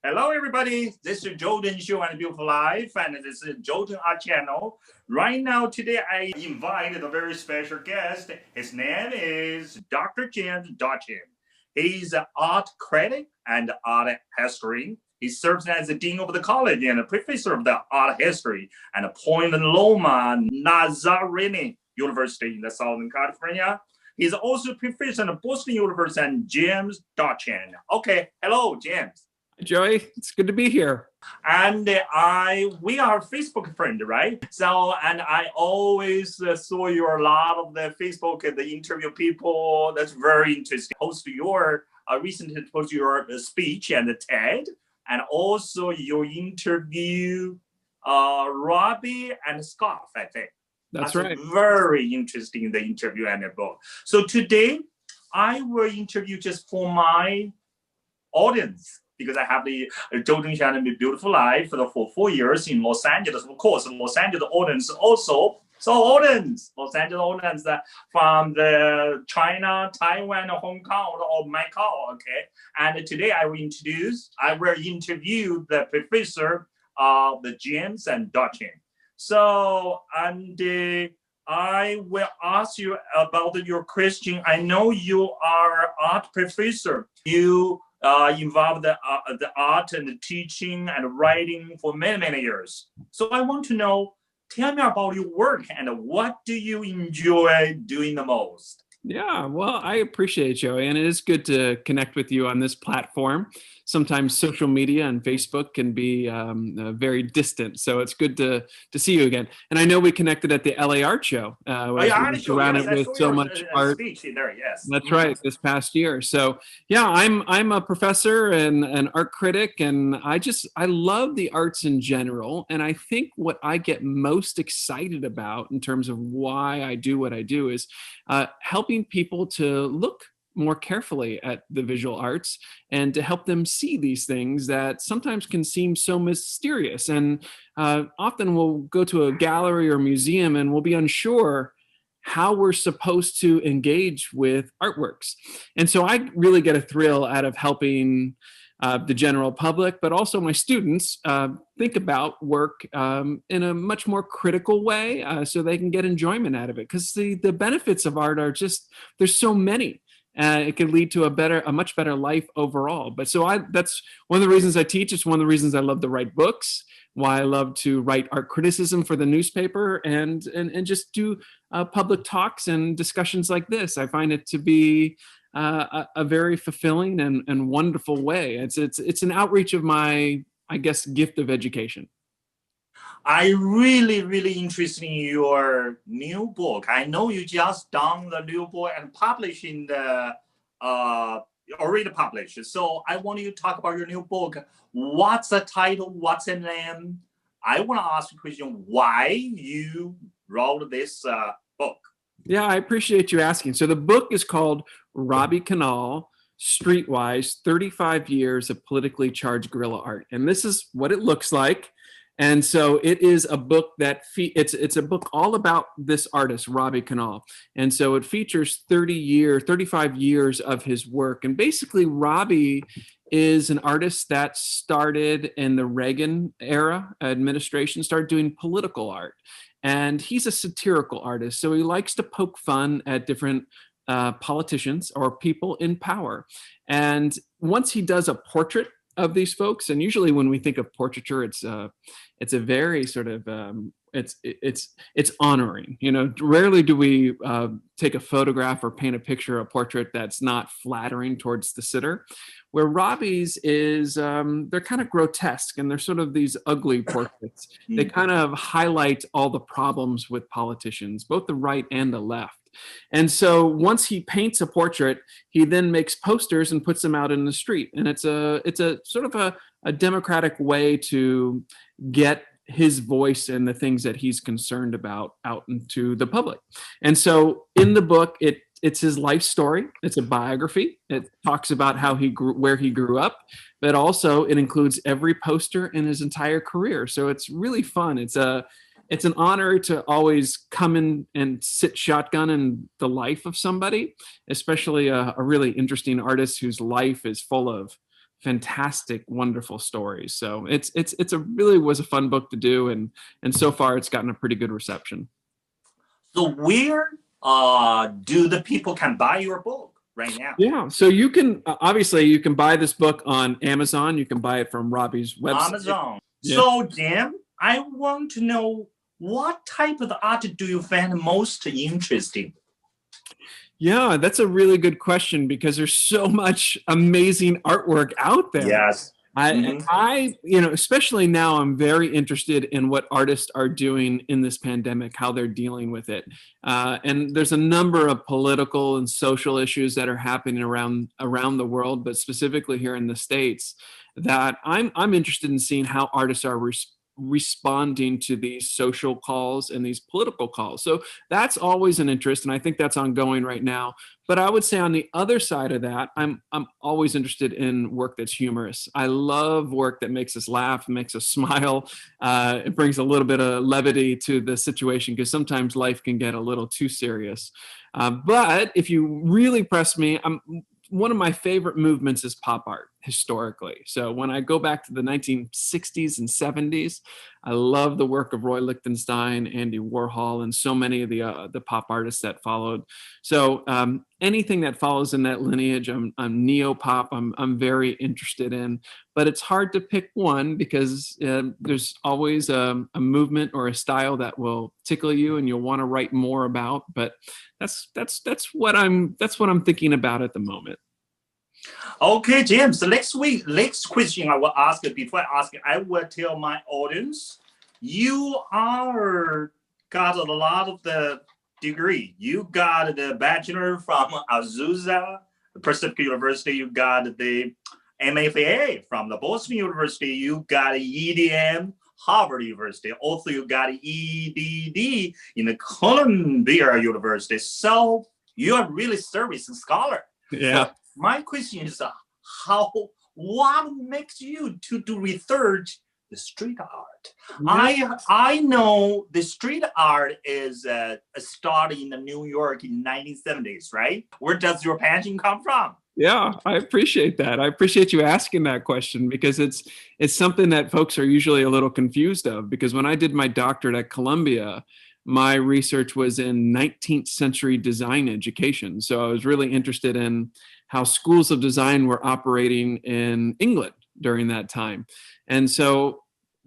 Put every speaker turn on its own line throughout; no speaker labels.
Hello, everybody. This is Jordan Show and Beautiful Life, and this is Jordan Art Channel. Right now, today, I invited a very special guest. His name is Dr. James Daichendt. He's an art critic and art history. He serves as the dean of the college and a professor of the art history at Point Loma Nazarene University in the Southern California. He's also professor at Boston University and James Daichendt. Okay, hello, James.
Joey, it's good to be here.
And we are Facebook friend, right? So, and I always saw your a lot of the Facebook, the interview people. That's very interesting. Post your recently post your speech and the TED, and also your interview, Robbie and Scott. I think
That's right.
Very interesting the interview and the book. So today, I will interview just for my audience, because I have the Daichendt Beautiful Life for 4 years in Los Angeles. Of course, Los Angeles audience also. So Los Angeles audience from the China, Taiwan, Hong Kong, or Macau, okay? And today I will interview the professor of the James and Daichendt. So, and I will ask you about your question. I know you are art professor. You involved the art and the teaching and writing for many years. So I want to know, tell me about your work and what do you enjoy doing the most?
Yeah, well, I appreciate it, Joey, and it is good to connect with you on this platform. Sometimes social media and Facebook can be very distant, so it's good to see you again. And I know we connected at the LA Art Show.
We
surrounded with so much art.
Speech there, yes.
That's right, this past year. So yeah, I'm a professor and an art critic, and I love the arts in general. And I think what I get most excited about in terms of why I do what I do is helping people to look more carefully at the visual arts and to help them see these things that sometimes can seem so mysterious. And often we'll go to a gallery or museum and we'll be unsure how we're supposed to engage with artworks. And so I really get a thrill out of helping the general public, but also my students think about work in a much more critical way so they can get enjoyment out of it. Because the benefits of art are just, there's so many. It can lead to a much better life overall. But so that's one of the reasons I teach. It's one of the reasons I love to write books, why I love to write art criticism for the newspaper, and just do public talks and discussions like this. I find it to be a very fulfilling and wonderful way. It's an outreach of my, I guess, gift of education.
I really interested in your new book. I know you just done the new book and publishing the already published. So I want you to talk about your new book. What's the title? What's the name? I want to ask you a question. Why you wrote this book?
Yeah, I appreciate you asking. So the book is called Robbie Canal, Streetwise, 35 Years of Politically Charged Guerrilla Art. And this is what it looks like. And so it is a book that it's a book all about this artist, Robbie Canal. And so it features 35 years of his work. And basically Robbie is an artist that started in the Reagan era administration, started doing political art. And he's a satirical artist. So he likes to poke fun at different politicians or people in power. And once he does a portrait of these folks, and usually when we think of portraiture, it's a very sort of it's honoring. You know, rarely do we take a photograph or paint a picture, a portrait that's not flattering towards the sitter. Where Robbie's is they're kind of grotesque and they're sort of these ugly portraits. They kind of highlight all the problems with politicians, both the right and the left. And so once he paints a portrait, he then makes posters and puts them out in the street. And it's a sort of a democratic way to get his voice and the things that he's concerned about out into the public. And so in the book, it's his life story. It's a biography. It talks about how where he grew up, but also it includes every poster in his entire career. So it's really fun. It's an honor to always come in and sit shotgun in the life of somebody, especially a really interesting artist whose life is full of fantastic, wonderful stories. So it's a really was a fun book to do, and so far it's gotten a pretty good reception.
So where do the people can buy your book right now?
Yeah, so you can obviously you can buy this book on Amazon. You can buy it from Robbie's website.
Amazon.
Yeah.
So Jim, I want to know, what type of art do you find most interesting?
Yeah, that's a really good question because there's so much amazing artwork out there.
Yes.
I, especially now, I'm very interested in what artists are doing in this pandemic, how they're dealing with it. And there's a number of political and social issues that are happening around the world, but specifically here in the States, that I'm interested in seeing how artists are responding to these social calls and these political calls. So that's always an interest, and I think that's ongoing right now. But I would say on the other side of that, I'm always interested in work that's humorous. I love work that makes us laugh, makes us smile. It brings a little bit of levity to the situation because sometimes life can get a little too serious. But if you really press me, one of my favorite movements is pop art historically. So when I go back to the 1960s and 70s, I love the work of Roy Lichtenstein, Andy Warhol, and so many of the pop artists that followed. So anything that follows in that lineage, I'm neo-pop, I'm very interested in. But it's hard to pick one because there's always a movement or a style that will tickle you and you'll want to write more about. But that's what I'm thinking about at the moment.
Okay, Jim. So next question I will ask. Before I ask, I will tell my audience, you are got a lot of the degree. You got the bachelor from Azusa Pacific University. You got the MFA from the Boston University. You got EDM Harvard University. Also, you got EDD in the Columbia University. So you are really service scholar.
Yeah.
So my question is, what makes you to do research the street art? Yeah. I know the street art is started in New York in 1970s, right? Where does your passion come from?
Yeah, I appreciate that. I appreciate you asking that question because it's something that folks are usually a little confused of. Because when I did my doctorate at Columbia, my research was in 19th century design education. So I was really interested in how schools of design were operating in England during that time. And so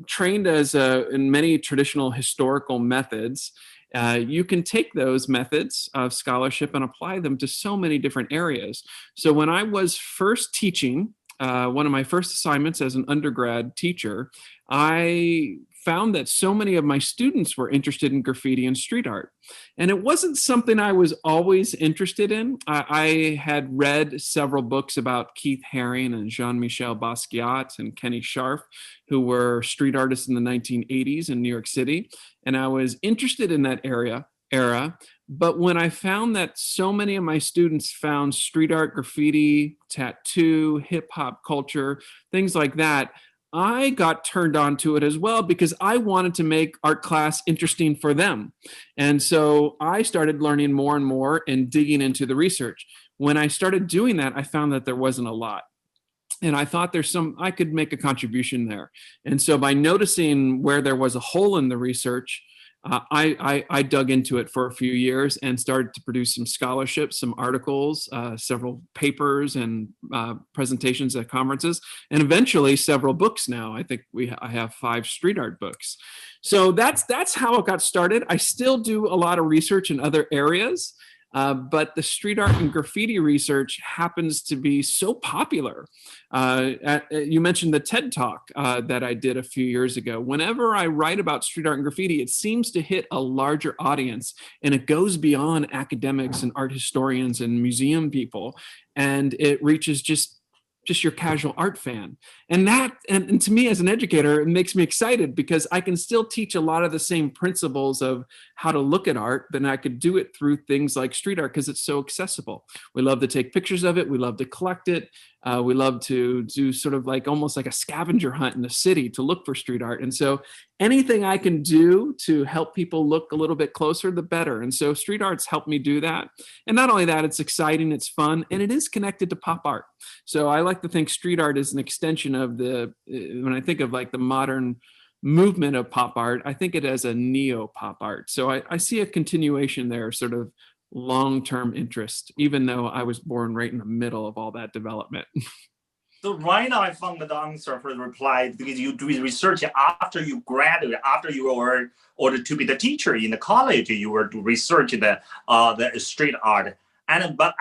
trained in many traditional historical methods, you can take those methods of scholarship and apply them to so many different areas. So when I was first teaching, one of my first assignments as an undergrad teacher, I found that so many of my students were interested in graffiti and street art. And it wasn't something I was always interested in. I had read several books about Keith Haring and Jean-Michel Basquiat and Kenny Scharf, who were street artists in the 1980s in New York City. And I was interested in that era. But when I found that so many of my students found street art, graffiti, tattoo, hip hop culture, things like that, I got turned on to it as well because I wanted to make art class interesting for them. And so I started learning more and more and digging into the research. When I started doing that, I found that there wasn't a lot. And I thought I could make a contribution there. And so by noticing where there was a hole in the research, I dug into it for a few years and started to produce some scholarships, some articles, several papers and presentations at conferences, and eventually several books now. I think I have 5 street art books. So that's how it got started. I still do a lot of research in other areas. But the street art and graffiti research happens to be so popular. You mentioned the TED Talk that I did a few years ago. Whenever I write about street art and graffiti, it seems to hit a larger audience, and it goes beyond academics and art historians and museum people, and it reaches just your casual art fan. And to me as an educator, it makes me excited because I can still teach a lot of the same principles of how to look at art, but I could do it through things like street art because it's so accessible. We love to take pictures of it. We love to collect it. We love to do sort of like almost like a scavenger hunt in the city to look for street art. And so anything I can do to help people look a little bit closer, the better. And so street art's helped me do that. And not only that, it's exciting, it's fun, and it is connected to pop art. So I like to think street art is an extension of when I think of like the modern movement of pop art, I think it as a neo pop art. So I see a continuation there, sort of long-term interest, even though I was born right in the middle of all that development.
So right now I found the answer for the reply because you do research after you graduate, after you were ordered to be the teacher in the college, you were to research the street art. But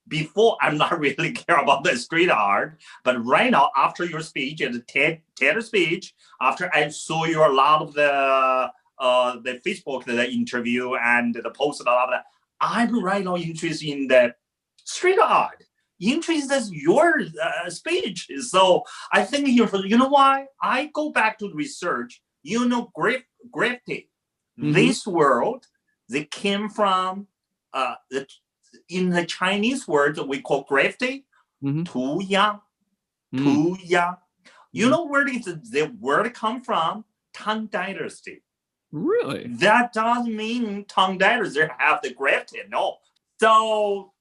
before I'm not really care about the street art, but right now after your speech and the TED speech, after I saw your a lot of the Facebook, the interview and the post, a lot of that, I'm right now interested in the street art. Interested in your speech. So I think you know why? I go back to the research, graffiti. Mm-hmm. This word, they came from in the Chinese word we call graffiti, mm-hmm. 涂鸦, mm-hmm. 涂鸦. You know where the word come from? Tang Dynasty.
Really?
That doesn't mean Tang Dynasty have the graffiti. No. So,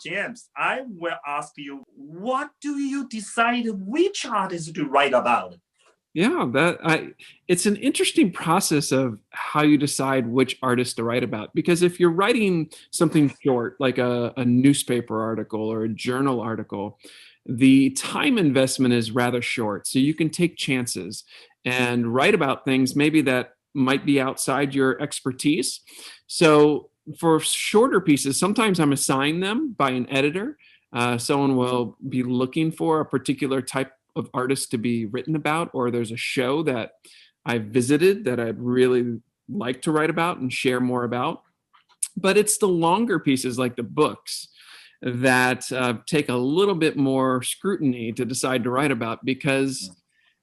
James, I will ask you, what do you decide which artist to write about?
Yeah, it's an interesting process of how you decide which artist to write about. Because if you're writing something short, like a newspaper article or a journal article, the time investment is rather short. So you can take chances and write about things maybe that might be outside your expertise. So for shorter pieces, sometimes I'm assigned them by an editor. Someone will be looking for a particular type of artists to be written about, or there's a show that I visited that I'd really like to write about and share more about. But it's the longer pieces, like the books, that take a little bit more scrutiny to decide to write about, because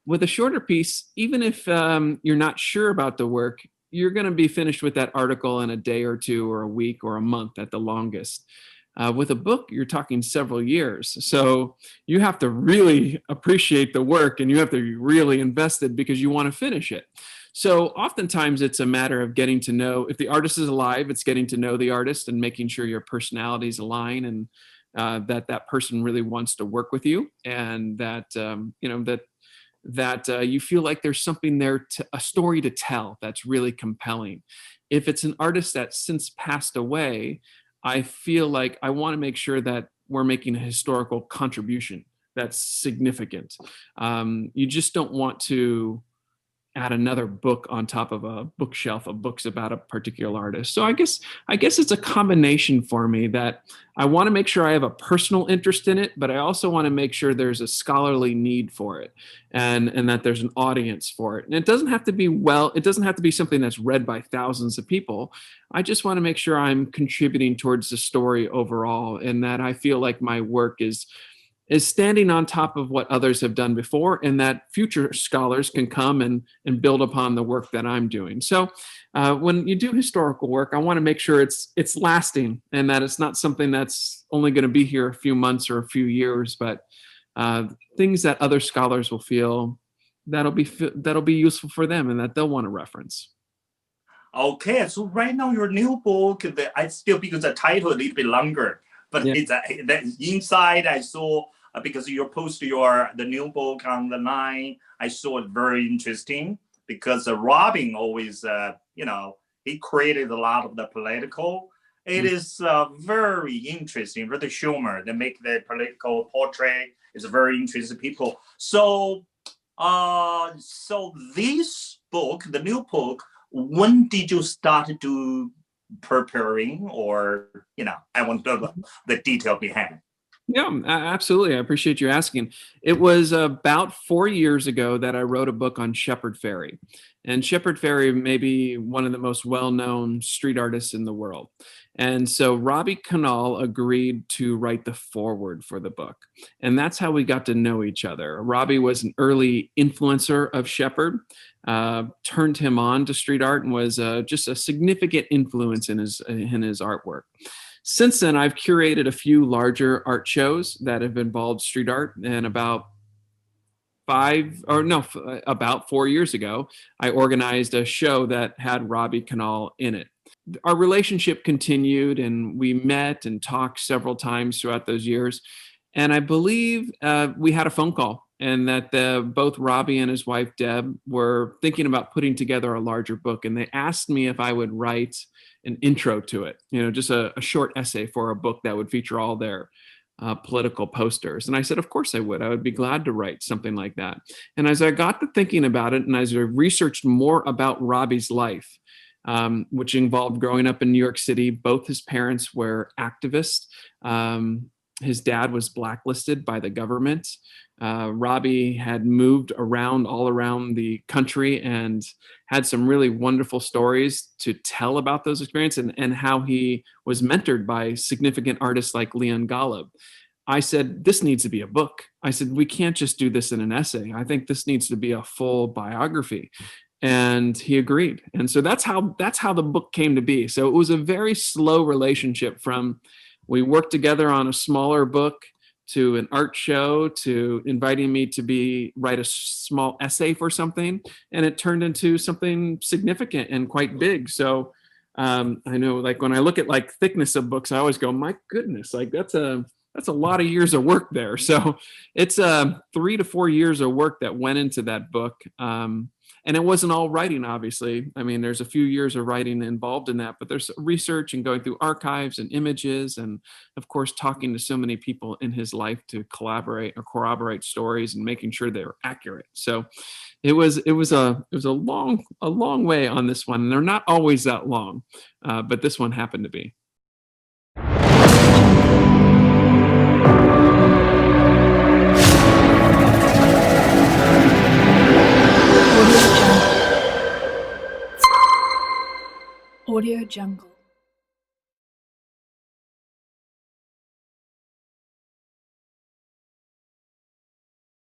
with a shorter piece, even if you're not sure about the work, you're going to be finished with that article in a day or two or a week or a month at the longest. With a book, you're talking several years. So you have to really appreciate the work and you have to be really invested because you want to finish it. So oftentimes it's a matter of getting to know, if the artist is alive, it's getting to know the artist and making sure your personalities align and that person really wants to work with you, and that you feel like there's something there, a story to tell that's really compelling. If it's an artist that's since passed away, I feel like I want to make sure that we're making a historical contribution that's significant. You just don't want to add another book on top of a bookshelf of books about a particular artist. So I guess it's a combination for me, that I want to make sure I have a personal interest in it, but I also want to make sure there's a scholarly need for it, and that there's an audience for it. And it doesn't have to be something that's read by thousands of people. I just want to make sure I'm contributing towards the story overall, and that I feel like my work is standing on top of what others have done before, and that future scholars can come and build upon the work that I'm doing. So when you do historical work, I want to make sure it's lasting, and that it's not something that's only going to be here a few months or a few years, but things that other scholars will feel that'll be useful for them and that they'll want to reference.
Okay, so right now your new book, I still, because the title a little bit longer, but yeah. It's inside I saw, because you post the new book on the line, I saw it very interesting, because Robin always, he created a lot of the political. It is very interesting, very humor. They make the political portrait. It's very interesting people. So this book, the new book, when did you start to preparing, or I want to know the detail behind?
Yeah, absolutely. I appreciate you asking. It was about 4 years ago that I wrote a book on Shepard Fairey. And Shepard Fairey may be one of the most well-known street artists in the world. And so Robbie Canal agreed to write the foreword for the book. And that's how we got to know each other. Robbie was an early influencer of Shepard, turned him on to street art, and was just a significant influence in his artwork. Since then, I've curated a few larger art shows that have involved street art, and about 4 years ago, I organized a show that had Robbie Canal in it. Our relationship continued, and we met and talked several times throughout those years. And I believe we had a phone call, and that both Robbie and his wife Deb were thinking about putting together a larger book, and they asked me if I would write an intro to it, just a short essay for a book that would feature all their political posters. And I said, of course I would. I would be glad to write something like that. And as I got to thinking about it, and as I researched more about Robbie's life, which involved growing up in New York City, both his parents were activists. His dad was blacklisted by the government. Robbie had moved around all around the country and had some really wonderful stories to tell about those experiences, and how he was mentored by significant artists like Leon Golub. I said, this needs to be a book. I said, we can't just do this in an essay. I think this needs to be a full biography. And he agreed. And so that's how the book came to be. So it was a very slow relationship from we worked together on a smaller book to an art show to inviting me to write a small essay for something. And it turned into something significant and quite big. So I know, like, when I look at like thickness of books, I always go, my goodness, like that's a lot of years of work there. So it's 3 to 4 years of work that went into that book. And it wasn't all writing, obviously. I mean, there's a few years of writing involved in that, but there's research and going through archives and images, and of course, talking to so many people in his life to collaborate or corroborate stories and making sure they were accurate. So it was a long way on this one. And they're not always that long, but this one happened to be.
Audio Jungle.